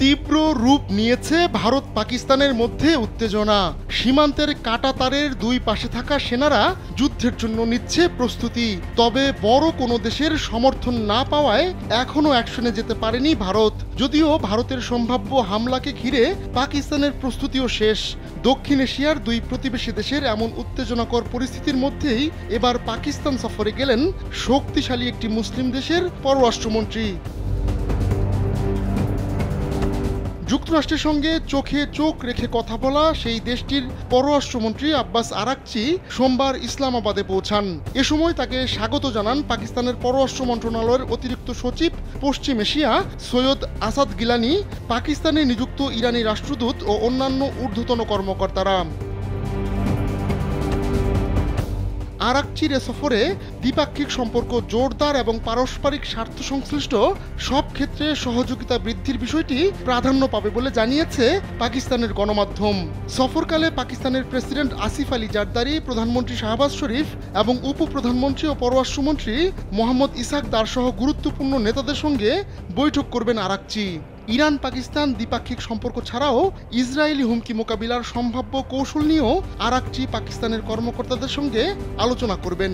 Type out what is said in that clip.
তীব্র রূপ নিয়েছে ভারত পাকিস্তানের মধ্যে উত্তেজনা। সীমান্তের কাঁটাতারের দুই পাশে থাকা সেনারা যুদ্ধের জন্য নিচ্ছে প্রস্তুতি। তবে বড় কোনো দেশের সমর্থন না পাওয়ায় এখনও অ্যাকশনে যেতে পারেনি ভারত। যদিও ভারতের সম্ভাব্য হামলাকে ঘিরে পাকিস্তানের প্রস্তুতিও শেষ। দক্ষিণ এশিয়ার দুই প্রতিবেশী দেশের এমন উত্তেজনাকর পরিস্থিতির মধ্যেই এবার পাকিস্তান সফরে গেলেন শক্তিশালী একটি মুসলিম দেশের পররাষ্ট্রমন্ত্রী। যুক্তরাষ্ট্রের সঙ্গে চোখে চোখ রেখে কথা বলা সেই দেশটির পররাষ্ট্রমন্ত্রী আব্বাস আরাকচি সোমবার ইসলামাবাদে পৌঁছান। এ সময় তাকে স্বাগত জানান পাকিস্তানের পররাষ্ট্র মন্ত্রণালয়ের অতিরিক্ত সচিব পশ্চিম এশিয়া সৈয়দ আসাদ গিলানি, পাকিস্তানে নিযুক্ত ইরানি রাষ্ট্রদূত ও অন্যান্য ঊর্ধ্বতন কর্মকর্তারা। আরাকচির এ সফরে দ্বিপাক্ষিক সম্পর্ক জোরদার এবং পারস্পরিক স্বার্থ সংশ্লিষ্ট সব ক্ষেত্রে সহযোগিতা বৃদ্ধির বিষয়টি প্রাধান্য পাবে বলে জানিয়েছে পাকিস্তানের গণমাধ্যম। সফরকালে পাকিস্তানের প্রেসিডেন্ট আসিফ আলী জারদারি, প্রধানমন্ত্রী শাহবাজ শরীফ এবং উপপ্রধানমন্ত্রী ও পররাষ্ট্রমন্ত্রী মোহাম্মদ ইসহাক দার সহ গুরুত্বপূর্ণ নেতাদের সঙ্গে বৈঠক করবেন আরাকচি। ইরান পাকিস্তান দ্বিপাক্ষিক সম্পর্ক ছাড়াও ইসরায়েলি হুমকি মোকাবিলার সম্ভাব্য কৌশল নিয়েও আরাকচি পাকিস্তানের কর্মকর্তাদের সঙ্গে আলোচনা করবেন।